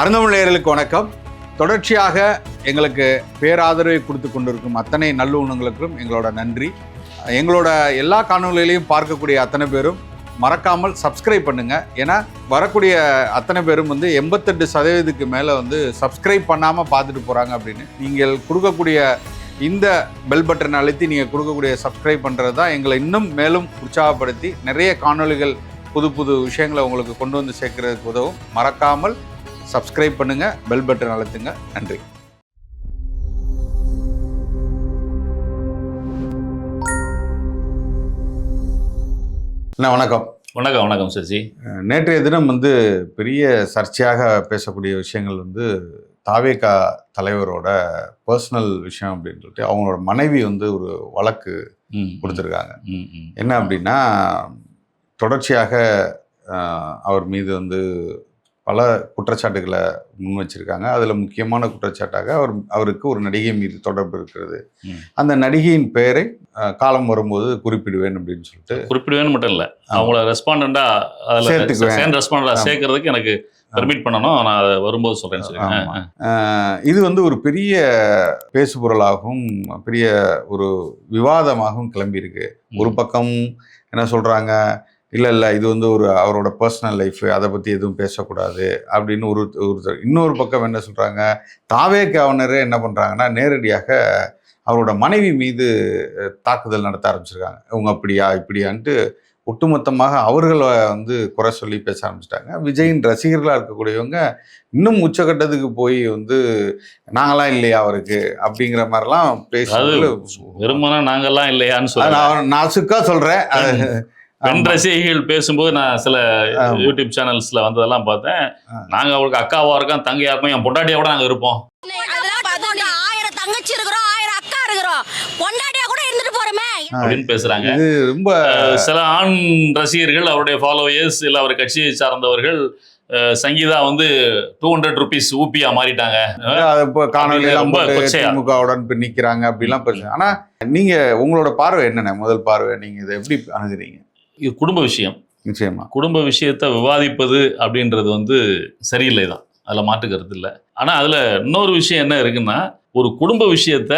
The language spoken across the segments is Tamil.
அருந்தமிழ் நேயர்களுக்கு வணக்கம். தொடர்ச்சியாக எங்களுக்கு பேராதரவை கொடுத்து கொண்டிருக்கும் அத்தனை நல்லுணங்களுக்கும் எங்களோட நன்றி. எங்களோட எல்லா காணொலிகளையும் பார்க்கக்கூடிய அத்தனை பேரும் மறக்காமல் சப்ஸ்கிரைப் பண்ணுங்க. ஏன்னா வரக்கூடிய அத்தனை பேரும் 88% மேலே சப்ஸ்கிரைப் பண்ணாமல் பார்த்துட்டு போகிறாங்க அப்படின்னு. நீங்கள் கொடுக்கக்கூடிய இந்த பெல் பட்டன் அழுத்தி நீங்கள் கொடுக்கக்கூடிய சப்ஸ்கிரைப் பண்ணுறது தான் எங்களை இன்னும் மேலும் உற்சாகப்படுத்தி நிறைய காணொலிகள் புது புது விஷயங்களை உங்களுக்கு கொண்டு வந்து சேர்க்கறதுக்கு உதவும். மறக்காமல் சப்ஸ்கிரைப் பண்ணுங்க, பெல் பட்டன் அழுத்துங்க. நன்றி. வணக்கம். வணக்கம். வணக்கம் சசி. நேற்றைய தினம் பெரிய சர்ச்சையாக பேசக்கூடிய விஷயங்கள் தாவேகா தலைவரோட பர்சனல் விஷயம் அப்படின்னு சொல்லிட்டு அவங்களோட மனைவி ஒரு வழக்கு கொடுத்துருக்காங்க. என்ன அப்படின்னா, தொடர்ச்சியாக அவர் மீது பல குற்றச்சாட்டுகளை முன் வச்சிருக்காங்க. அதில் முக்கியமான குற்றச்சாட்டாக அவருக்கு ஒரு நடிகை மீது தொடர்பு இருக்கிறது. அந்த நடிகையின் பெயரை காலம் வரும்போது குறிப்பிடுவேன் அப்படின்னு சொல்லிட்டு. குறிப்பிடுவேன்னு மட்டும் இல்லை, அவங்கள ரெஸ்பாண்டண்டா சேர்க்கறதுக்கு எனக்கு பெர்மிட் பண்ணணும், நான் அதை வரும்போது சொல்றேன்னு சொல்லுவேன். இது ஒரு பெரிய பேசுபொருளாகவும் பெரிய ஒரு விவாதமாகவும் கிளம்பி இருக்கு. ஒரு பக்கம் என்ன சொல்றாங்க, இல்லை இது அவரோட பர்சனல் லைஃப், அதை பற்றி எதுவும் பேசக்கூடாது அப்படின்னு ஒரு இன்னொரு பக்கம் என்ன சொல்கிறாங்க, தாவேகாவினரே என்ன பண்ணுறாங்கன்னா நேரடியாக அவரோட மனைவி மீது தாக்குதல் நடத்த ஆரம்பிச்சிருக்காங்க. இவங்க அப்படியா இப்படியான்ட்டு ஒட்டுமொத்தமாக அவர்களை குறை சொல்லி பேச ஆரம்பிச்சிட்டாங்க. விஜயின் ரசிகர்களாக இருக்கக்கூடியவங்க இன்னும் உச்சகட்டத்துக்கு போய் நாங்களாம் இல்லையா அவருக்கு அப்படிங்கிற மாதிரிலாம் பேச, வெறுமனா நாங்கெல்லாம் இல்லையான்னு சொல்ல நான் சுக்கா சொல்கிறேன். பெண் ரசிகைகள் பேசும்போது நான் சில யூடியூப் சேனல்ஸ்ல வந்ததெல்லாம் பார்த்தேன். நாங்க அவருக்கு அக்காவா இருக்கோம், தங்கையா இருக்கோம், என் பொண்டாட்டியோட நாங்க இருப்போம். 1000 தங்கச்சி இருக்கிறோம், 1000 அக்கா இருக்கிறோம், பொண்டாட்டியா கூட இருந்துட்டு போறோமே அப்படின்னு பேசுறாங்க. ரொம்ப சில ஆண் ரசிகர்கள், அவருடைய ஃபாலோவர்ஸ், இல்ல அவர் கட்சியை சார்ந்தவர்கள் சங்கீதா 200 rupees ஊப்பியா மாறிட்டாங்க, திமுகவுடன் நிக்கிறாங்க அப்படிலாம் பேசுறாங்க. ஆனா நீங்க உங்களோட பார்வை என்னென்ன, முதல் பார்வை நீங்க இதை எப்படி அணுகுறீங்க? இது குடும்ப விஷயம். நிச்சயமா குடும்ப விஷயத்தை விவாதிப்பது அப்படின்றது சரியில்லை தான், அதில் மாற்றுக்கிறது இல்லை. ஆனால் அதில் இன்னொரு விஷயம் என்ன இருக்குன்னா, ஒரு குடும்ப விஷயத்த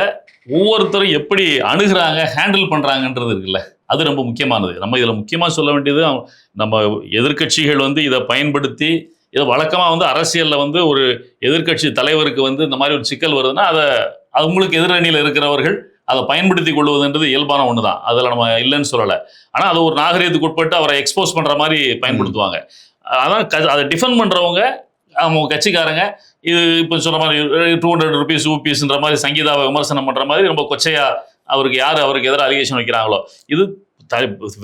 ஒவ்வொருத்தரும் எப்படி அணுகுறாங்க, ஹேண்டில் பண்ணுறாங்கன்றது இருக்குல்ல, அது ரொம்ப முக்கியமானது. நம்ம இதில் முக்கியமாக சொல்ல வேண்டியது, நம்ம எதிர்க்கட்சிகள் இதை பயன்படுத்தி, இதை வழக்கமாக அரசியலில் ஒரு எதிர்க்கட்சி தலைவருக்கு இந்த மாதிரி ஒரு சிக்கல் வருதுன்னா, அதை அவங்களுக்கு எதிரணியில் இருக்கிறவர்கள் அதை பயன்படுத்தி கொள்வதுன்றது இயல்பான ஒன்று தான், அதில் நம்ம இல்லைன்னு சொல்லலை. ஆனால் அது ஒரு நாகரீகத்துக்கு உட்பட்டு அவரை எக்ஸ்போஸ் பண்ணுற மாதிரி பயன்படுத்துவாங்க. அதான் அதை டிஃபெண்ட் பண்ணுறவங்க அவங்க கட்சிக்காரங்க இது இப்போ சொல்கிற மாதிரி 200 rupees ஊபிஸ்ன்ற மாதிரி சங்கீதாவை விமர்சனம் பண்ணுற மாதிரி ரொம்ப கொச்சையா அவருக்கு எதிராக அலிகேஷன் வைக்கிறாங்களோ, இது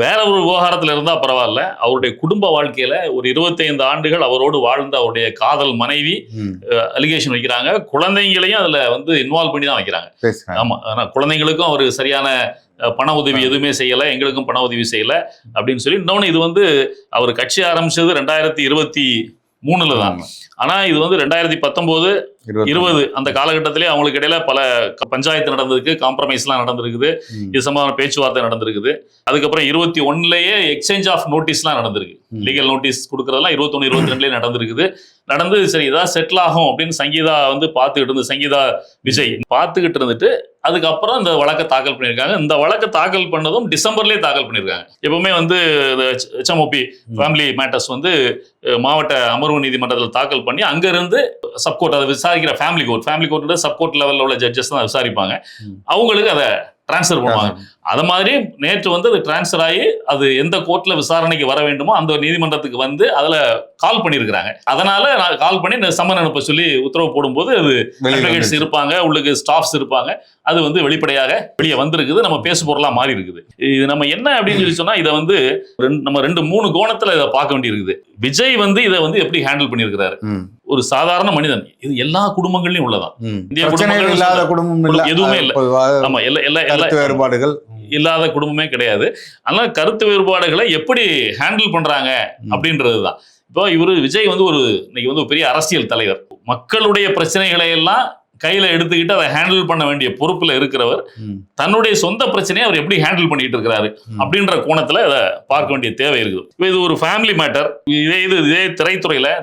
வேற ஒரு விவகாரத்தில் இருந்தால் பரவாயில்ல. அவருடைய குடும்ப வாழ்க்கையில ஒரு 25 ஆண்டுகள் அவரோடு வாழ்ந்த அவருடைய காதல் மனைவி அலிகேஷன் வைக்கிறாங்க. குழந்தைங்களையும் அதுல இன்வால்வ் பண்ணி தான் வைக்கிறாங்க. ஆமா, ஆனா குழந்தைங்களுக்கும் அவர் சரியான பண உதவி எதுவுமே செய்யலை, எங்களுக்கும் பண உதவி செய்யலை அப்படின்னு சொல்லி. இன்னொன்று, இது அவர் கட்சி ஆரம்பிச்சது 2023 தான். ஆனா இது 2019, 20 அந்த காலகட்டத்திலே அவங்களுக்கு இடையில பல பஞ்சாயத்து நடந்திருக்கு, காம்ப்ரமைஸ்லாம் நடந்திருக்குது, இது சம்பந்தமான பேச்சுவார்த்தை நடந்திருக்குது. அதுக்கப்புறம் 21லயே எக்ஸ்சேஞ்ச் ஆஃப் நோட்டீஸ்லாம் நடந்திருக்கு. லீகல் நோட்டீஸ் கொடுக்கறதெல்லாம் 21, 22லயே நடந்திருக்குது. நடந்து சரி ஏதாவது செட்டில் ஆகும் அப்படின்னு சங்கீதா பார்த்துக்கிட்டு இருந்து, சங்கீதா விஜய் பார்த்துக்கிட்டு இருந்துட்டு அதுக்கப்புறம் இந்த வழக்கை தாக்கல் பண்ணியிருக்காங்க. இந்த வழக்கை தாக்கல் பண்ணதும் டிசம்பர்லேயே தாக்கல் பண்ணியிருக்காங்க. எப்பவுமே HMOP ஃபேமிலி மேட்டர்ஸ் மாவட்ட அமர்வு நீதிமன்றத்தில் தாக்கல் பண்ணி அங்கிருந்து சப்கோர்ட் அதை விசாரிக்கிற ஃபேமிலி கோர்ட் சப்கோர்ட் லெவலில் உள்ள ஜட்ஜஸ் தான் விசாரிப்பாங்க. அவங்களுக்கு அதை டிரான்ஸ்ஃபர் பண்ணுவாங்க. அது மாதிரி நேற்று அது டிரான்ஸ்ஃபர் ஆகி அது எந்த கோர்ட்ல விசாரணைக்கு வர வேண்டுமோ அந்த நீதிமன்றத்துக்கு அதுல கால் பண்ணியிருக்கிறாங்க. அதனால நான் கால் பண்ணி சம்மன் அனுப்ப சொல்லி உத்தரவு போடும்போது அது அட்வொகேட்ஸ் இருப்பாங்க, உள்ளுக்கு ஸ்டாஃப்ஸ் இருப்பாங்க. அது வெளிப்படையாக வெளியே வந்திருக்குது, நம்ம பேசு பொருளா மாறி இருக்குது. இது நம்ம என்ன அப்படின்னு சொல்லி சொன்னா, இதை நம்ம 2-3 கோணத்துல இதை பார்க்க வேண்டி இருக்குது. விஜய் இதை எப்படி ஹேண்டில் பண்ணியிருக்கிறாரு, ஒரு சாதாரண மனிதன், இது எல்லா குடும்பங்களையும் உள்ளதான். இந்திய குடும்பங்கள் இல்லாத குடும்பம் எதுவுமே இல்லை. ஆமா, எல்லா வேறுபாடுகள் இல்லாத குடும்பமே கிடையாது. அதனால கருத்து வேறுபாடுகளை எப்படி ஹேண்டில் பண்றாங்க அப்படின்றதுதான். இப்போ விஜய் இன்னைக்கு பெரிய அரசியல் தலைவர். மக்களுடைய பிரச்சனைகளை எல்லாம் கையில எடுத்துக்கிட்டு அதை ஹேண்டில் பண்ண வேண்டிய பொறுப்புல இருக்கிறவர் தன்னுடைய சொந்த பிரச்சனையை அவர் எப்படி ஹேண்டில் பண்ணிட்டு இருக்கிறாரு அப்படின்ற கோணத்துல அதை பார்க்க வேண்டிய தேவை இருக்குது. இப்போ இது ஒரு ஃபேமிலி மேட்டர். இதே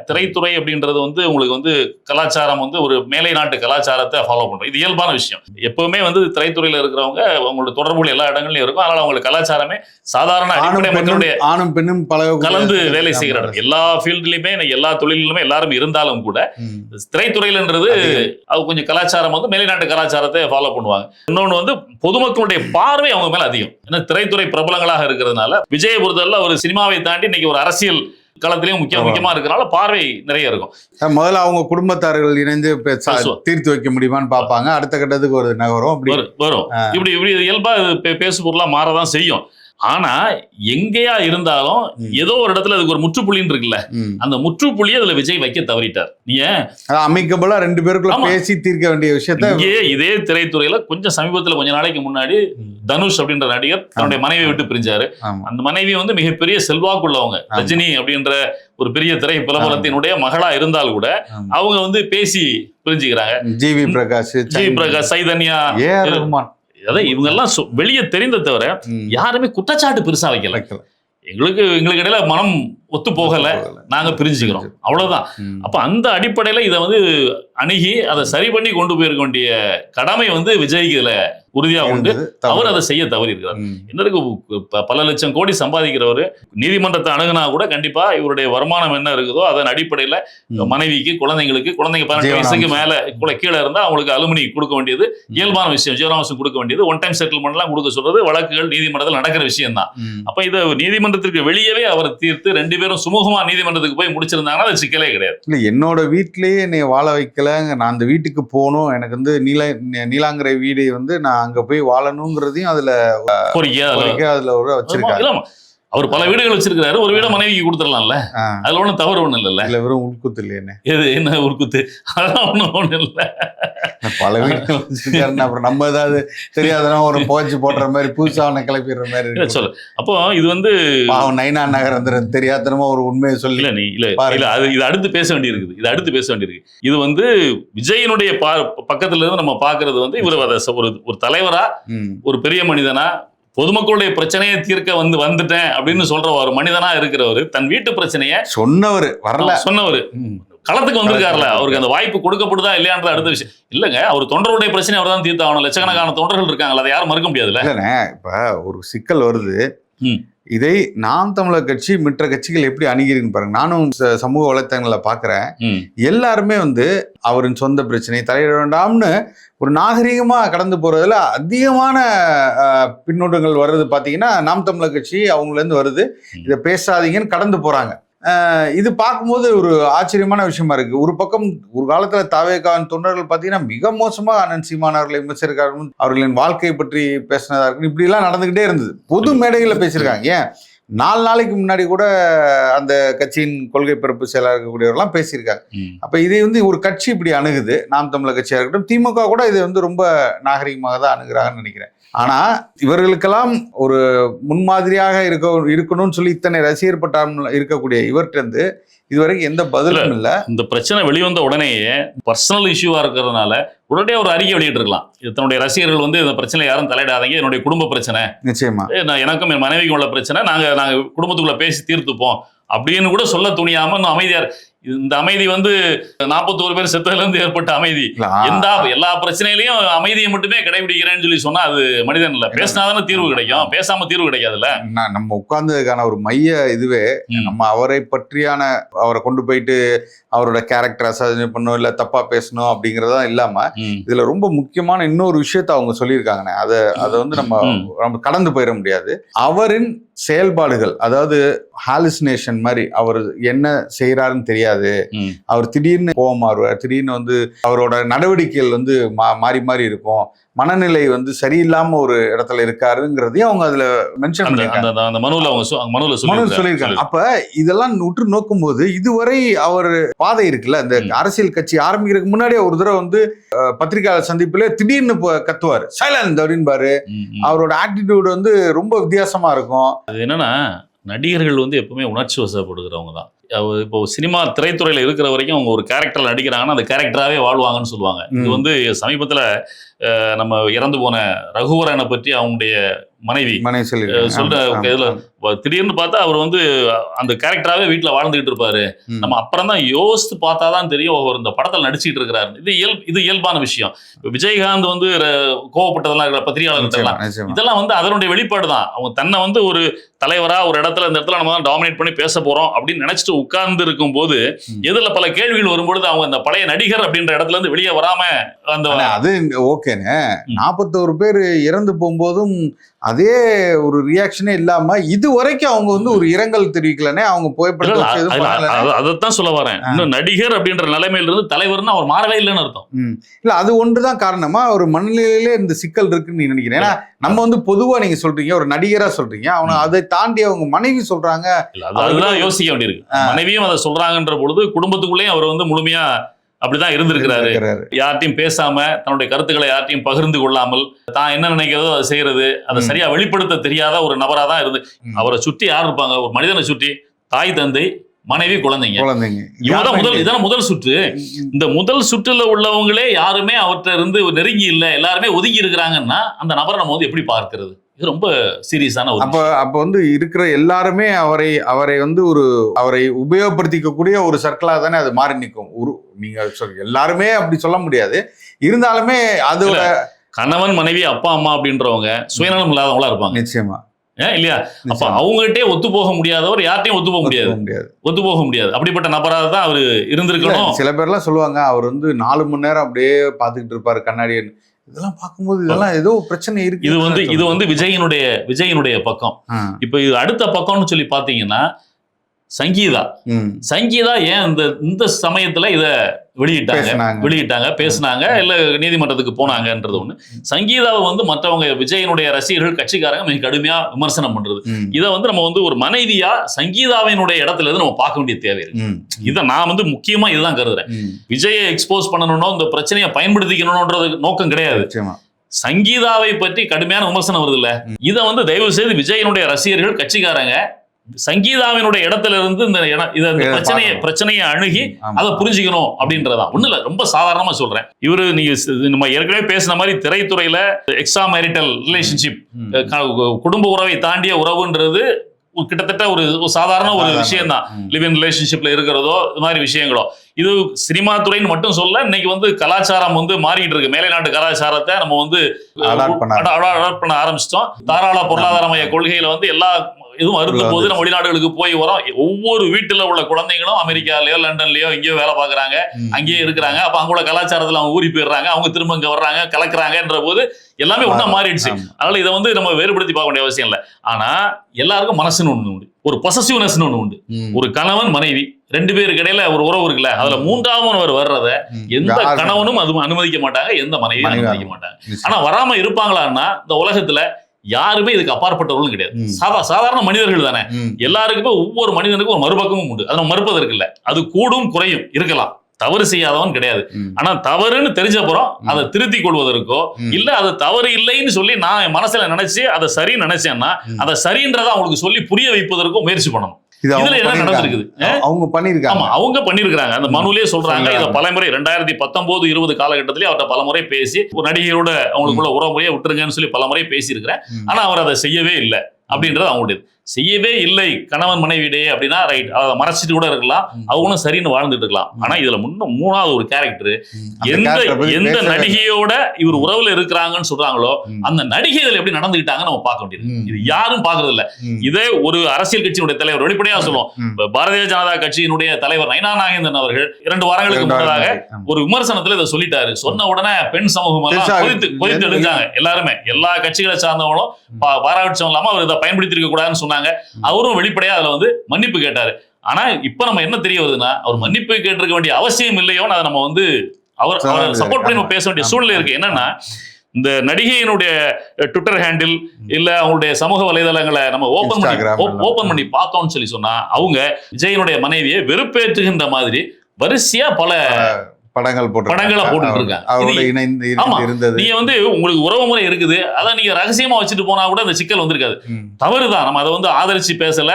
திரைத்துறை அப்படின்றது வந்து உங்களுக்கு வந்து கலாச்சாரம் வந்து ஒரு மேலை நாட்டு கலாச்சாரத்தை ஃபாலோ பண்றோம். இது இயல்பான விஷயம். எப்பவுமே வந்து திரைத்துறையில இருக்கிறவங்க அவங்களோட தொடர்புகள் எல்லா இடங்களையும் இருக்கும். அதனால அவங்களுக்கு கலாச்சாரமே சாதாரண அடிப்படை மக்களுடைய ஆணும் பெண்ணும் கலந்து வேலை செய்கிற எல்லா ஃபீல்ட்லயுமே எல்லா தொழிலுமே எல்லாரும் இருந்தாலும் கூட திரைத்துறையிலன்றது அது கொஞ்சம் கலாச்சாரம் வந்து மேலைநாட்டு கலாச்சாரத்தை ஃபாலோ பண்ணுவாங்க. இன்னொன்று வந்து பொதுமக்களுடைய பார்வை அவங்க மேல அதிகம். ஏன்னா திரைத்துறை பிரபலங்களாக இருக்கிறதுனால விஜயை பொறுத்தவரை ஒரு சினிமாவை தாண்டி இன்னைக்கு ஒரு அரசியல் களத்திலையும் முக்கியமா இருக்கிறனால பார்வை நிறைய இருக்கும். முதல்ல அவங்க குடும்பத்தார்கள் இணைந்து தீர்த்து வைக்க முடியுமான்னு பார்ப்பாங்க. அடுத்த கட்டத்துக்கு ஒரு நகரம் வரும். இப்படி இயல்பா பேசு பொருளா மாறதான் செய்யும். ஆனா எங்கேயா இருந்தாலும் ஏதோ ஒரு இடத்துல அதுக்கு ஒரு முற்றுப்புள்ளின்னு இருக்குல்ல, அந்த முற்றுப்புள்ளியை அதுல விஜய் வைக்க தவறிட்டார். அமைக்கபலா ரெண்டு பேருக்குள்ள பேசி தீர்க்க வேண்டிய விஷயத்த இதே திரைத்துறையில கொஞ்சம் சமீபத்துல கொஞ்ச நாளைக்கு முன்னாடி தனுஷ் அப்படின்ற நடிகர் தன்னுடைய மனைவியை விட்டு பிரிஞ்சாரு. அந்த மனைவி வந்து மிகப்பெரிய செல்வாக்குள்ளவங்க, ரஜினி அப்படின்ற ஒரு பெரிய திரை பிரபலத்தினுடைய மகளா இருந்தால் கூட அவங்க வந்து பேசி பிரிஞ்சுக்கிறாங்க. ஜிவி பிரகாஷ், சைதன்யா, அதான் இவங்க எல்லாம் வெளியே தெரிந்த தவிர யாருமே குற்றச்சாட்டு பெருசா வைக்கல. எங்களுக்கு இடையில மனம் ஒத்து போகல, நாங்க பிரிஞ்சுக்கிறோம், அவ்வளவுதான். அப்ப அந்த அடிப்படையில இதை வந்து அணுகி அதை சரி பண்ணி கொண்டு போயிருக்க வேண்டிய கடமை வந்து விஜய்க்கு இதுல உறுதியா உண்டு. அவர் அதை செய்ய தவறி இருக்கிறார். என்னருக்கு பல லட்சம் கோடி சம்பாதிக்கிறவரு நீதிமன்றத்தை அணுகுனா கூட கண்டிப்பா இவருடைய வருமானம் என்ன இருக்குதோ அதன் அடிப்படையில மனைவிக்கு, குழந்தைங்க 18 வயசுக்கு மேல கீழே இருந்தா அவங்களுக்கு அலுமினி கொடுக்க வேண்டியது இயல்பான விஷயம். ஜீவனாம்சம் கொடுக்க வேண்டியது, ஒன் டைம் செட்டில்மெண்ட் எல்லாம் கொடுக்க சொல்றது வழக்குகள் நீதிமன்றத்தில் நடக்கிற விஷயம் தான். அப்ப இதை நீதிமன்றத்திற்கு வெளியவே அவர் தீர்த்து ரெண்டு பேரும் சுமூகமா நீதிமன்றத்துக்கு போய் முடிச்சிருந்தாங்கன்னா அது சிக்கலே கிடையாது. இல்ல, என்னோட வீட்லயே என்னை வாழ வைக்கல, நான் அந்த வீட்டுக்கு போகணும், எனக்கு வந்து நீலாங்கரை வீடு வந்து நான் அங்க போய் வாழணுங்கிறதையும் அதுல அதுல ஒரு வச்சிருக்காங்க. அவர் பல வீடுகள் வச்சிருக்காரு, ஒரு வீட மனைவிக்கு கொடுத்துடலாம்ல, அதுல ஒண்ணும் தவறு ஒண்ணு இல்ல. இல்ல, வெறும் உள்குத்து இல்லையே. எது என்ன உள்குத்து? அதெல்லாம் ஒண்ணு இல்ல. பல வீடுகள் வச்சிருக்காருன்னா அப்புறம் நம்ம ஏதாவது தெரியாதனா ஒரு போச்சு போடுற மாதிரி புதுசாக கிளப்பிடுற மாதிரி சொல்லு. அப்போ இது வந்து நைனா நகரந்திரன் தெரியாதனமா ஒரு உண்மையை சொல்லி இது அடுத்து பேச வேண்டியிருக்கு. இது வந்து விஜயனுடைய பக்கத்துல இருந்து நம்ம பாக்குறது வந்து இவர் ஒரு தலைவரா, ஒரு பெரிய மனிதனா, பொதுமக்களுடைய பிரச்சனையை தீர்க்க வந்துட்டேன் அப்படின்னு சொல்ற ஒரு மனிதனா இருக்கிறவரு தன் வீட்டு பிரச்சனைய சொன்னவரு களத்துக்கு வந்திருக்காருல, அவருக்கு அந்த வாய்ப்பு கொடுக்கப்படுதா இல்லையான்ற அடுத்த விஷயம் இல்லங்க. அவர் தொண்டருடைய பிரச்சனை அவர் தான் தீர்த்தாகணும். லட்சக்கணக்கான தொண்டர்கள் இருக்காங்களா, அதை யாரும் மறுக்க முடியாதுல்ல. இப்ப ஒரு சிக்கல் வருது, இதை நாம் தமிழர் கட்சி மற்ற கட்சிகள் எப்படி அணுகிறீங்கன்னு பாருங்க. நானும் சமூக வலைத்தளங்களை பாக்குறேன், எல்லாருமே வந்து அவரின் சொந்த பிரச்சனை தலையிட வேண்டாம்னு ஒரு நாகரிகமா கடந்து போறதுல அதிகமான பின்னோட்டங்கள் வர்றது பாத்தீங்கன்னா நாம் தமிழர் கட்சி அவங்கள இருந்து வருது. இதை பேசாதீங்கன்னு கடந்து போறாங்க. இது பார்க்கும்போது ஒரு ஆச்சரியமான விஷயமா இருக்கு. ஒரு பக்கம் ஒரு காலத்துல தாவேகாவின் தொண்டர்கள் பாத்தீங்கன்னா மிக மோசமா அண்ணன் சீமான் அவர்களை விமர்சிருக்காங்க, அவர்களின் வாழ்க்கையை பற்றி பேசினதா இருக்கு, இப்படி எல்லாம் நடந்துகிட்டே இருந்தது. பொது மேடைகளை பேசியிருக்காங்க. ஏன் 4 நாளைக்கு முன்னாடி கூட அந்த கட்சியின் கொள்கை பரப்பு செயலாளர் இருக்கக்கூடியவர்கள்லாம் பேசியிருக்காங்க. அப்ப இதை வந்து ஒரு கட்சி இப்படி அணுகுது, நாம் தமிழர் கட்சியா இருக்கட்டும், திமுக கூட இதை வந்து ரொம்ப நாகரிகமாக தான் அணுகுறாங்கன்னு நினைக்கிறேன். ஆனா இவர்களுக்கெல்லாம் ஒரு முன்மாதிரியாக இருக்கணும்னு சொல்லி இத்தனை ரசிகர் பட்டாளம் இருக்கக்கூடிய இவர்கிட்ட இருந்து இதுவரைக்கும் எந்த பதிலும் இல்ல. இந்த பிரச்சனை வெளிவந்த உடனேயே பர்சனல் இஷ்யூவா இருக்கிறதுனால உடனே ஒரு அறிக்கை வெளியிட்டு இருக்கலாம். தன்னுடைய ரசிகர்கள் வந்து இந்த பிரச்சனை யாரும் தலையிடாதீங்க, என்னுடைய குடும்ப பிரச்சனை, நிச்சயமா எனக்கும் என் மனைவிக்கு உள்ள பிரச்சனை, நாங்க குடும்பத்துக்குள்ள பேசி தீர்த்துப்போம் அப்படின்னு கூட சொல்ல துணியாம அமைதியா. இந்த அமைதி வந்து 41 பேர் செத்ததுல இருந்து ஏற்பட்ட அமைதி. எல்லா பிரச்சனையிலையும் அமைதியை மட்டுமே கடைபிடிக்கிறேன்னு சொல்லி சொன்னா அது மனிதன் இல்ல. பேசினாதானே தீர்வு கிடைக்கும், பேசாம தீர்வு கிடைக்காதுல்ல. நம்ம உட்கார்ந்ததுக்கான ஒரு மைய இதுவே நம்ம அவரை பற்றியான, அவரை கொண்டு போயிட்டு அவரோட கேரக்டர் அசாசினேட் பண்ணணும் இல்ல தப்பா பேசணும் அப்படிங்கறதா இல்லாம இதுல ரொம்ப முக்கியமான இன்னொரு விஷயத்த அவங்க சொல்லியிருக்காங்கண்ணே. அதை வந்து நம்ம கடந்து போயிட முடியாது. அவரின் செயல்பாடுகள், அதாவது ஹாலுசினேஷன் மாதிரி, அவர் என்ன செய்யறாருன்னு தெரியாது, அவர் திடீர்னு கோவமாறுவார், திடீர்னு வந்து அவரோட நடவடிக்கைகள் வந்து மாறி மாறி இருக்கும், மனநிலை வந்து சரியில்லாம ஒரு இடத்துல இருக்காருங்கிறதையும் அவங்க அதுல மென்ஷன் சொல்லியிருக்காங்க. அப்ப இதெல்லாம் உற்று நோக்கும் போது இதுவரை அவர் பாதை இருக்குல்ல, இந்த அரசியல் கட்சி ஆரம்பிக்கிறதுக்கு முன்னாடியே ஒரு தடவை வந்து பத்திரிகையாளர் சந்திப்புல திடீர்னு சைலண்ட் அப்படின்பாரு. அவரோட ஆட்டிடியூட் வந்து ரொம்ப வித்தியாசமா இருக்கும். அது என்னன்னா, நடிகர்கள் வந்து எப்பவுமே உணர்ச்சி வசப்படுகிறவங்க தான். இப்போ சினிமா திரைத்துறையில இருக்கிற வரைக்கும் அவங்க ஒரு கேரக்டர்ல நடிக்கிறாங்கன்னா அந்த கேரக்டராகவே வாழ்வாங்கன்னு சொல்லுவாங்க. இது வந்து சமீபத்துல நம்ம இறந்து போன ரகுவரனை பற்றி அவங்களுடைய மனைவி சொல்ற இதுல திடீர்னு பார்த்தா அவர் வந்து அந்த கேரக்டராகவே வீட்டுல வாழ்ந்துகிட்டு இருப்பாரு. நம்ம அப்புறம் தான் யோசித்து பார்த்தாதான் தெரியும் அவர் இந்த படத்தில் நடிச்சுட்டு இருக்கிறாரு. இது இயல்பான விஷயம். இப்போ விஜயகாந்த் வந்து கோவப்பட்டதெல்லாம் இருக்கிற பத்திரிகையாளர்கள் இதெல்லாம் வந்து அதனுடைய வெளிப்பாடு தான். அவங்க தன்னை வந்து ஒரு தலைவரா ஒரு இடத்துல இந்த இடத்துல நம்ம தான் டாமினேட் பண்ணி பேச போறோம் அப்படின்னு நினைச்சிட்டு உட்கார்ந்து இருக்கும் போது எதிரில் பல கேள்விகள் வரும்பொழுது அவங்க அந்த பழைய நடிகர் அப்படின்ற இடத்துல இருந்து வெளியே வராம அந்த அது ஓகேன்னு 41 பேர் இறந்து போகும்போதும் அதே ஒரு ரியாக்ஷனே இல்லாம இது வரைக்கும் அவங்க வந்து ஒரு இரங்கல் தெரிவிக்கலனே. அவங்க அதைத்தான் சொல்ல வரேன். இன்னும் நடிகர் அப்படின்ற நிலைமையில இருந்து தலைவர்னு அவர் மாறவே இல்லைன்னு அர்த்தம். இல்ல அது ஒன்றுதான் காரணமா ஒரு மனநிலையிலே இந்த சிக்கல் இருக்குன்னு நீங்க நினைக்கிறேன். ஏன்னா நம்ம வந்து பொதுவா நீங்க சொல்றீங்க ஒரு நடிகரா சொல்றீங்க, அவங்க அதை தாண்டி அவங்க மனைவி சொல்றாங்க. அதுதான் யோசிக்க வேண்டியிருக்கு. மனைவியும் அதை சொல்றாங்கன்ற பொழுது குடும்பத்துக்குள்ளேயும் அவர் வந்து முழுமையா அப்படிதான் இருந்திருக்கிறாரு. யார்ட்டையும் பேசாம தன்னுடைய கருத்துக்களை யார்ட்டையும் பகிர்ந்து கொள்ளாமல் தான் என்ன நினைக்கிறதோ அதை செய்யறது, அதை சரியா வெளிப்படுத்த தெரியாத ஒரு நபரா தான் இருந்து. அவரை சுற்றி யார் இருப்பாங்க? ஒரு மனிதனை சுற்றி தாய், தந்தை, மனைவி, குழந்தைங்க. இதான் முதல் சுற்று. இந்த முதல் சுற்றுல உள்ளவங்களே யாருமே அவர்கிட்ட இருந்து நெருங்கி இல்லை, எல்லாருமே ஒதுங்கி இருக்கிறாங்கன்னா அந்த நபரை நம்ம வந்து எப்படி பார்க்கிறது? இது ரொம்ப சீரியஸான ஒரு அப்ப வந்து இருக்கிற எல்லாருமே அவரை வந்து அவரை உபயோகப்படுத்திக்கக்கூடிய ஒரு சர்க்கிளா தானே அது மாறி நிற்கும். நீங்க எல்லாருமே அப்படி சொல்ல முடியாது. இருந்தாலுமே அதோட கணவன், மனைவி, அப்பா, அம்மா அப்படின்றவங்க சுயநலம் இல்லாதவங்களா இருப்பாங்க. நிச்சயமா இல்லையா? அப்ப அவங்ககிட்டே ஒத்து போக முடியாதவர் யார்ட்டையும் ஒத்து போக முடியாது. அப்படிப்பட்ட நபராக தான் அவரு இருந்திருக்கணும். சில பேர்லாம் சொல்லுவாங்க அவர் வந்து 4 மணி நேரம் அப்படியே பாத்துக்கிட்டு இருப்பாரு கண்ணாடி. இதெல்லாம் பார்க்கும்போது இதெல்லாம் ஏதோ பிரச்சனை இருக்கு. இது வந்து விஜயனுடைய பக்கம். இப்ப இது அடுத்த பக்கம்னு சொல்லி பாத்தீங்கன்னா சங்கீதா ஏன் இந்த சமயத்துல இத வெளியிட்டாங்க பேசினாங்க இல்ல நீதிமன்றத்துக்கு போனாங்கன்றது ஒண்ணு. சங்கீதாவை வந்து மற்றவங்க விஜயனுடைய ரசிகர்கள் கட்சிக்காரங்க மிக கடுமையா விமர்சனம் பண்றது. இதை வந்து நம்ம வந்து ஒரு மனைவியா சங்கீதாவினுடைய இடத்துல இருந்து நம்ம பார்க்க வேண்டிய தேவை இருக்கு. இதை நான் வந்து முக்கியமா இதுதான் கருதுறேன். விஜயை எக்ஸ்போஸ் பண்ணணும்னோ இந்த பிரச்சனையை பயன்படுத்திக்கணும்ன்றது நோக்கம் கிடையாது. சங்கீதாவை பற்றி கடுமையான விமர்சனம் வருது இல்ல, இதை வந்து தயவு செய்து விஜயனுடைய ரசிகர்கள் கட்சிக்காரங்க சங்கீதாவினுடைய இடத்துல இருந்து இந்த பிரச்சனையை அணுகி அதை புரிஞ்சுக்கணும் அப்படின்றதான். ஒண்ணு இல்ல, ரொம்ப சாதாரணமா சொல்றேன். இவரு நீங்க நம்ம ஏற்கனவே பேசின மாதிரி திரைத்துறையில எக்ஸ்ட்ரா மேரிட்டல் ரிலேஷன்ஷிப், குடும்ப உறவை தாண்டிய உறவுன்றது கிட்டத்தட்ட ஒரு சாதாரண ஒரு விஷயம் தான். லிவ் இன் ரிலேஷன்ஷிப்ல இருக்கிறதோ இது மாதிரி விஷயங்களோ, இது சினிமா துறைன்னு மட்டும் சொல்ல, இன்னைக்கு வந்து கலாச்சாரம் வந்து மாறிட்டு இருக்கு. மேலை நாட்டு கலாச்சாரத்தை நம்ம வந்து அடாப்ட் பண்ண ஆரம்பிச்சிட்டோம். தாராள பொருளாதார கொள்கையில வந்து எல்லா இதுவும் அறுக்கும் போது நம்ம வெளிநாடுகளுக்கு போய் வரோம். ஒவ்வொரு வீட்டுல உள்ள குழந்தைங்களும் அமெரிக்காலயோ லண்டன்லயோ எங்கேயோ வேலை பாக்குறாங்க, அங்கேயே இருக்கிறாங்க. அப்ப அங்குள்ள கலாச்சாரத்துல அவங்க ஊறி போயிடுறாங்க, அவங்க திரும்ப இங்க வர்றாங்க, கலக்குறாங்கன்ற போது எல்லாமே ஒண்ணா மாறிடுச்சு. அதனால இதை வந்து நம்ம வேறுபடுத்தி பார்க்க வேண்டிய அவசியம் இல்லை. ஆனா எல்லாருக்கும் மனசுன்னு ஒண்ணு உண்டு, ஒரு பொசசிவ்னஸ்னு ஒண்ணு உண்டு. ஒரு கணவன் மனைவி 2 பேருக்கு இடையில ஒரு உறவு இருக்குல்ல, அதுல 3ஆவது வர்றத எந்த கணவனும் அது அனுமதிக்க மாட்டாங்க, எந்த மனைவியும் அனுமதிக்க மாட்டாங்க. ஆனா வராம இருப்பாங்களான்னா இந்த உலகத்துல யாருமே இதுக்கு அப்பாற்பட்டவர்களும் கிடையாது. சாதாரண மனிதர்கள் தானே. எல்லாருக்குமே ஒவ்வொரு மனிதனுக்கும் ஒரு மறுபக்கமும் உண்டு. அதை நம்ம மறுப்பதற்கு இல்லை. அது கூடும் குறையும் இருக்கலாம், தவறு செய்யாதவன் கிடையாது. ஆனா தவறுன்னு தெரிஞ்சப்புறம் அதை திருத்திக் கொள்வதற்கோ இல்ல அது தவறு இல்லைன்னு சொல்லி நான் என் மனசுல நினைச்சு அதை சரி நினைச்சேன்னா அதை சரின்றதை அவங்களுக்கு சொல்லி புரிய வைப்பதற்கோ முயற்சி பண்ணணும். இதுல என்ன நடந்திருக்குது? அவங்க பண்ணிருக்காங்க. அந்த மனுவிலே சொல்றாங்க. இதை பலமுறை 2019-20 காலகட்டத்திலேயே அவர்கிட்ட பலமுறை பேசி ஒரு நடிகையோட அவங்களுக்குள்ள உறவுமுறையை விட்டுருங்கன்னு சொல்லி பலமுறை பேசியிருக்கிறேன். ஆனா அவர் அதை செய்யவே இல்லை அப்படின்றது அவங்களுடைய செய்யவே இல்லை. கணவன் மனைவிடையே அப்படின்னா ரைட், அதை மறைச்சிட்டு கூட இருக்கலாம், அவங்களும் சரின்னு வாழ்ந்துட்டு இருக்கலாம். ஆனா இதுல முன்னும் 3வது ஒரு கேரக்டர், எந்த நடிகையோட இவர் உறவுல இருக்கிறாங்கன்னு சொல்றாங்களோ அந்த நடிகைகள் எப்படி நடந்துகிட்டாங்கன்னு நம்ம பார்க்க வேண்டியது. இது யாரும் பாக்குறது இல்ல. இதே ஒரு அரசியல் கட்சியினுடைய தலைவர் வெளிப்படையா சொல்லுவோம். பாரதிய ஜனதா கட்சியினுடைய தலைவர் நயனா நாகேந்திரன் அவர்கள் 2 வாரங்களுக்கு முன்னதாக ஒரு விமர்சனத்துல இதை சொல்லிட்டாரு. சொன்ன உடனே பெண் சமூகம் எல்லாம் கொதித்து எழுந்தாங்க. எல்லாருமே எல்லா கட்சிகளை சார்ந்தவங்களும் பாராட்சம் இல்லாம அவர் இதை பயன்படுத்தி இருக்க கூடாதுன்னு சொன்னாங்க. அவரும் வெளிப்படையா அதுல வந்து மன்னிப்பு கேட்டாரு. ஆனா இப்ப நம்ம என்ன தெரிய வருதுன்னா அவர் மன்னிப்பு கேட்டிருக்க வேண்டிய அவசியம் இல்லையோன்னு அதை நம்ம வந்து அவர் சப்போர்ட் பண்ணி பேச வேண்டிய சூழ்நிலை இருக்கு. என்னன்னா இந்த நடிகையினுடைய ட்விட்டர் ஹேண்டில் இல்ல அவங்களுடைய சமூக வலைதளங்களை நம்ம ஓபன் பண்ணி பார்த்தோம்னு சொல்லி சொன்னா அவங்க விஜயனுடைய மனைவியை வெறுப்பேற்றுகின்ற மாதிரி வரிசையா படங்களை போட்டுட்டு இருக்காங்க. அவரோட இணைந்து இருந்தது. நீங்க வந்து உங்களுக்கு உறவு முறை இருக்குது, அதான் நீங்க ரகசியமா வச்சுட்டு போனா கூட அந்த சிக்கல் வந்திருக்காது. தவறுதான், நம்ம அதை வந்து ஆதரிச்சு பேசல.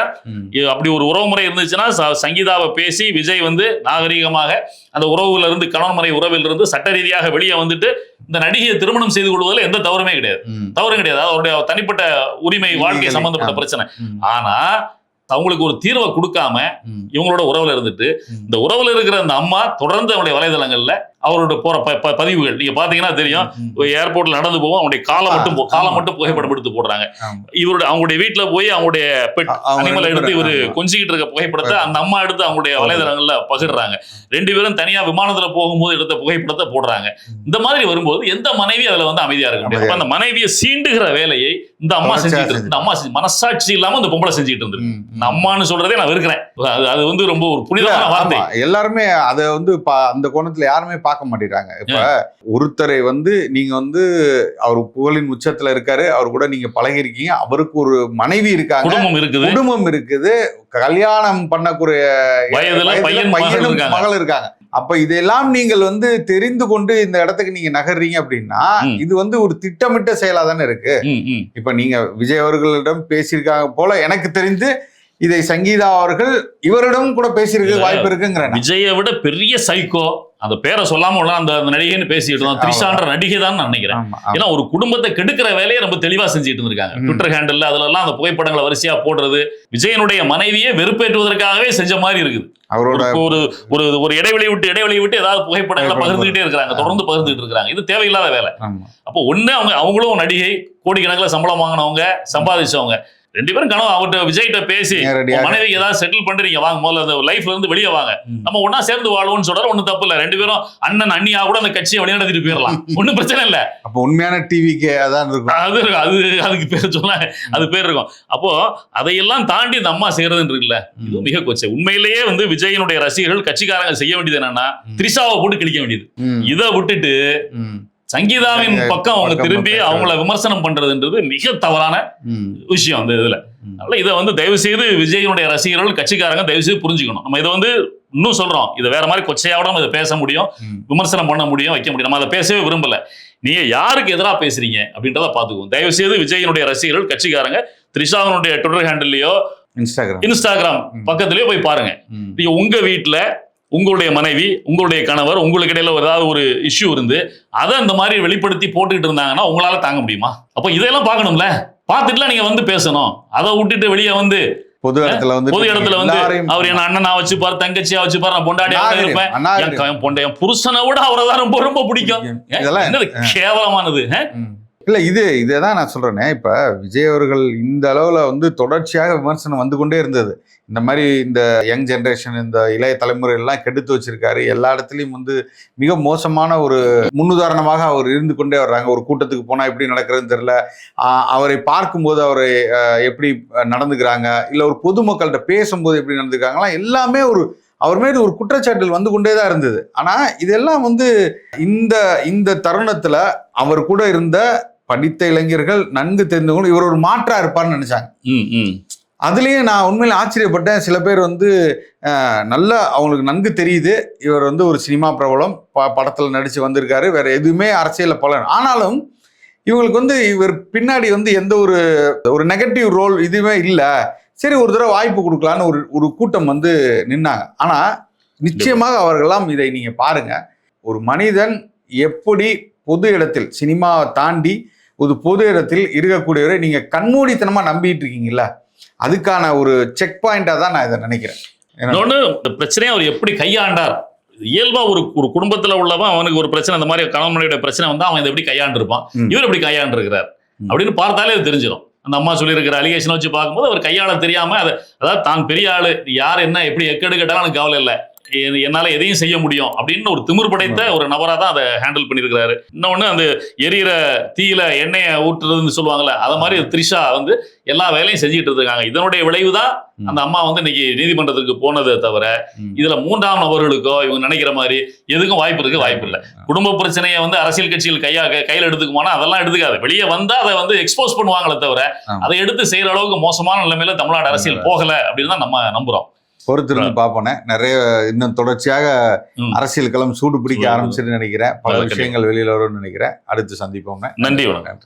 அப்படி ஒரு உறவு முறை இருந்துச்சுன்னா சங்கீதாவை பேசி விஜய் வந்து நாகரீகமாக அந்த உறவுல இருந்து கணவன் மனை உறவில் இருந்து சட்ட ரீதியாக வெளியே வந்துட்டு இந்த நடிகையை திருமணம் செய்து கொள்வதில் எந்த தவறுமே கிடையாது. அவருடைய தனிப்பட்ட உரிமை வாழ்க்கை சம்பந்தப்பட்ட பிரச்சனை. ஆனா அவங்களுக்கு ஒரு தீர்வை கொடுக்காம இவங்களோட உறவுல இருந்துட்டு இந்த உறவுல இருக்கிற அந்த அம்மா தொடர்ந்து அவருடைய வலைதளங்கள்ல அவரோட போற பதிவுகள் நீங்க பாத்தீங்கன்னா தெரியும். ஏர்போர்ட்ல நடந்து போவோம், அவங்களுடைய காலை மட்டும் புகைப்படம் எடுத்து போடுறாங்க. அவங்களுடைய வீட்டுல போய் அவங்களுடைய பெட் அனிமல் எடுத்து இவரு கொஞ்சிக்கிட்டு இருக்க புகைப்படத்தை அந்த அம்மா எடுத்து அவங்களுடைய வலைதளங்கள்ல பகிர்றாங்க. 2 பேரும் தனியா விமானத்துல போகும்போது எடுத்த புகைப்படத்தை போடுறாங்க. இந்த மாதிரி வரும்போது எந்த மனைவி அதுல வந்து அமைதியா இருக்க முடியாது. அந்த மனைவியை சீண்டுகிற வேலையை இந்த அம்மா செஞ்சுட்டு இருக்கு. இந்த அம்மா மனசாட்சி இல்லாம இந்த பொம்பளை செஞ்சுட்டு இருந்து இந்த அம்மான்னு சொல்றதே நான் இருக்கிறேன். அது வந்து ரொம்ப ஒரு புனிதமான வார்த்தை. எல்லாருமே அதை வந்து அந்த கோணத்துல யாருமே பார்க்க மாட்டேங்கிறாங்க. இப்ப ஒருத்தரை வந்து நீங்க வந்து அவர் புகழின் உச்சத்துல இருக்காரு, அவர் கூட நீங்க பழகி இருக்கீங்க, அவருக்கு ஒரு மனைவி இருக்காங்க, குடும்பம் இருக்குது, கல்யாணம் பண்ணக்கூடிய வயதுல பையனும் மகள் இருக்காங்க. அப்ப இதெல்லாம் நீங்கள் வந்து தெரிந்து கொண்டு இந்த இடத்துக்கு நீங்க நகர்றீங்க அப்படின்னா இது வந்து ஒரு திட்டமிட்ட செயலா தானே இருக்கு. இப்ப நீங்க விஜய் அவர்களிடம் பேசியிருக்காங்க போல எனக்கு தெரிந்து இதை சங்கீதா அவர்கள் இவரிடம் கூட பேசியிருக்க வாய்ப்பு இருக்குங்கிற. விஜயை விட பெரிய சைக்கோ, அந்த பேரை சொல்லாம அந்த நடிகைன்னு பேசிட்டு இருந்தோம். த்ரிஷான்ற நடிகை தான் நினைக்கிறேன். ஏன்னா ஒரு குடும்பத்தை கெடுக்கிற வேலையை ரொம்ப தெளிவா செஞ்சுட்டு இருந்திருக்காங்க. ட்விட்டர் ஹேண்டில் அதுல எல்லாம் அந்த புகைப்படங்களை வரிசையா போடுறது விஜயனுடைய மனைவியை வெறுப்பேற்றுவதற்காகவே செஞ்ச மாதிரி இருக்குது. அவரோட ஒரு இடைவெளி விட்டு ஏதாவது புகைப்படங்களை பகிர்ந்துகிட்டே இருக்கிறாங்க, தொடர்ந்து பகிர்ந்துட்டு இருக்காங்க. இது தேவையில்லாத வேலை. அப்போ ஒண்ணு அவங்களும் நடிகை, கோடிக்கணக்கில் சம்பளம் வாங்கினவங்க, சம்பாதிச்சவங்க, 2 பேரும் கனவு அவர்கிட்ட விஜய்கிட்ட பேசி மனைவிக்கு ஏதாவது செட்டில் பண்றீங்க, வாங்க முதல்ல அந்த லைஃப்ல இருந்து வெளியே வாங்க, நம்ம ஒன்னா சேர்ந்து வாழ்வோம்னு சொல்றாரு. ஒன்னும் தப்பு இல்ல. 2 பேரும் அண்ணன் அண்ணியா கூட அந்த கட்சியை வழிநடத்திட்டு போயிடலாம், ஒன்னும் பிரச்சனை இல்ல. அப்போ உண்மையான டிவிக்கு அதான் இருக்கும். அதுக்கு பேர் சொன்னா அது பேர் இருக்கும். அப்போ அதையெல்லாம் தாண்டி இந்த அம்மா செய்யறதுன்னு இருக்குல்ல, இது மிக கொச்சை. உண்மையிலேயே வந்து விஜயனுடைய ரசிகர்கள் கட்சிக்காரங்க செய்ய வேண்டியது என்னன்னா திரிஷாவை போட்டு கிழிக்க வேண்டியது. இதை விட்டுட்டு சங்கீதாவின் பக்கம் அவங்க திரும்பி அவங்கள விமர்சனம் பண்றதுன்றது மிக தவறான விஷயம் அந்த இதுல. அதனால இதை வந்து தயவு செய்து விஜயனுடைய ரசிகர்கள் கட்சிக்காரங்க தயவு செய்து புரிஞ்சுக்கணும். நம்ம இதை வந்து இன்னும் சொல்றோம், இதை வேற மாதிரி கொச்சையாவோட நம்ம இதை பேச முடியும், விமர்சனம் பண்ண முடியும், வைக்க முடியும். நம்ம அதை பேசவே விரும்பல. நீங்க யாருக்கு எதிராக பேசுறீங்க அப்படின்றத பாத்துக்குவோம். தயவு செய்து விஜயனுடைய ரசிகர்கள் கட்சிக்காரங்க த்ரிஷாவினுடைய ட்விட்டர் ஹேண்டில்லையோ இன்ஸ்டாகிராம் பக்கத்திலேயோ போய் பாருங்க. நீங்க உங்க வீட்டுல உங்களுடைய மனைவி, உங்களுடைய கணவர், உங்களுக்கு இடையில ஏதாவது ஒரு இஷ்யூ இருந்து அதை அந்த மாதிரி வெளிப்படுத்தி போட்டுக்கிட்டு இருந்தாங்கன்னா உங்களால தாங்க முடியுமா? அப்ப இதெல்லாம் பார்க்கணும்ல, பார்த்துட்டுலாம் நீங்க வந்து பேசணும். அதை விட்டுட்டு வெளியே வந்து பொது இடத்துல வந்து அவர் என்ன அண்ணனா வச்சுப்பாரு, தங்கச்சியா வச்சுப்பாரு, நான் பொண்டாடியா இருப்பேன், என் புருஷனை விட அவரை தான் ரொம்ப ரொம்ப பிடிக்கும். என்னது கேவலமானது இல்ல. இதேதான் நான் சொல்றேனே. இப்ப விஜய் அவர்கள் இந்த அளவுல வந்து தொடர்ச்சியாக விமர்சனம் வந்து கொண்டே இருந்தது. இந்த மாதிரி இந்த யங் ஜெனரேஷன், இந்த இளைய தலைமுறை எல்லாம் கெடுத்து வச்சிருக்காரு, எல்லா இடத்துலயும் வந்து மிக மோசமான ஒரு முன்னுதாரணமாக அவர் இருந்து கொண்டே வர்றாங்க. ஒரு கூட்டத்துக்கு போனா எப்படி நடக்கிறதுன்னு தெரியல, அவரை பார்க்கும்போது அவரை எப்படி நடந்துக்கிறாங்க, இல்ல ஒரு பொதுமக்கள்கிட்ட பேசும்போது எப்படி நடந்துக்கிறாங்களா, எல்லாமே அவர் மீது ஒரு குற்றச்சாட்டுகள் வந்து கொண்டே தான் இருந்தது. ஆனா இதெல்லாம் வந்து இந்த தருணத்துல அவர் கூட இருந்த படித்த இளைஞர்கள் நன்கு தெரிந்தவங்க இவர் ஒரு மாற்றா இருப்பார்னு நினைச்சாங்க. அதுலயும் நான் உண்மையில ஆச்சரியப்பட்டேன். சில பேர் வந்து நல்லா அவங்களுக்கு நன்கு தெரியுது இவர் வந்து ஒரு சினிமா பிரபலம், படத்துல நடிச்சு வந்திருக்காரு, வேற எதுவுமே அரசியல்ல பலன், ஆனாலும் இவங்களுக்கு வந்து இவர் பின்னாடி வந்து எந்த ஒரு நெகட்டிவ் ரோல் இதுவுமே இல்லை, சரி ஒரு தடவை வாய்ப்பு கொடுக்கலான்னு ஒரு கூட்டம் வந்து நின்னாங்க. ஆனா நிச்சயமாக அவர்களெல்லாம் இதை நீங்க பாருங்க, ஒரு மனிதன் எப்படி பொது இடத்தில் சினிமாவை தாண்டி ஒரு பொது இடத்தில் இருக்கக்கூடியவரை நீங்க கண்மூடித்தனமா நம்பிட்டு இருக்கீங்களா, அதுக்கான ஒரு செக் பாயிண்டா தான் நான் இதை நினைக்கிறேன். இன்னொன்னு பிரச்சனையை அவர் எப்படி கையாண்டார், இயல்பா ஒரு குடும்பத்துல உள்ளவன் அவனுக்கு ஒரு பிரச்சனை, அந்த மாதிரி கணவன் மனைவியோட பிரச்சனை வந்தா அவன் இதை எப்படி கையாண்டு இருப்பான், இவர் எப்படி கையாண்டு இருக்கிறார் அப்படின்னு பார்த்தாலே அது தெரிஞ்சிடும். அந்த அம்மா சொல்லியிருக்கிற அலிகேஷனை வச்சு பார்க்கும்போது அவர் கையாள தெரியாம அதாவது தான் பெரிய ஆளு, யார் என்ன எப்படி எக்கெடு கேட்டாலும் எனக்கு கவலை இல்லை, என்னால எதையும் செய்ய முடியும் அப்படின்னு ஒரு திமிர் படைத்த ஒரு நபரா தான் அதை ஹேண்டில் பண்ணியிருக்கிறாரு. இன்னொன்னு அந்த எரியிற தீயில எண்ணெயை ஊற்றுறதுன்னு சொல்லுவாங்கல்ல, அதை மாதிரி த்ரிஷா வந்து எல்லா வேலையும் செஞ்சுட்டு இருக்காங்க. இதனுடைய விளைவுதான் அந்த அம்மா வந்து இன்னைக்கு நீதிமன்றத்துக்கு போனதை தவிர இதுல 3ஆம் நபர்களுக்கோ இவங்க நினைக்கிற மாதிரி எதுக்கும் வாய்ப்பு இல்லை. குடும்ப பிரச்சனையை வந்து அரசியல் கட்சிகள் கையில எடுத்துக்குமானா அதெல்லாம் எடுத்துக்காது, வெளியே வந்தா அதை வந்து எக்ஸ்போஸ் பண்ணுவாங்களே தவிர அதை எடுத்து செய்யற அளவுக்கு மோசமான நிலைமையில தமிழ்நாடு அரசியல் போகல அப்படின்னு தான் நம்ம நம்புறோம். பொறுத்திருந்து பார்ப்போனே. நிறைய இன்னும் தொடர்ச்சியாக ம். அரசியல் களம் சூடு பிடிக்க சூடு. ஆரம்பிச்சுன்னு நினைக்கிறேன். பல நல்ல விஷயங்கள் வெளியில வரும்னு நினைக்கிறேன். அடுத்து சந்திப்போம். நன்றி, வணக்கம்.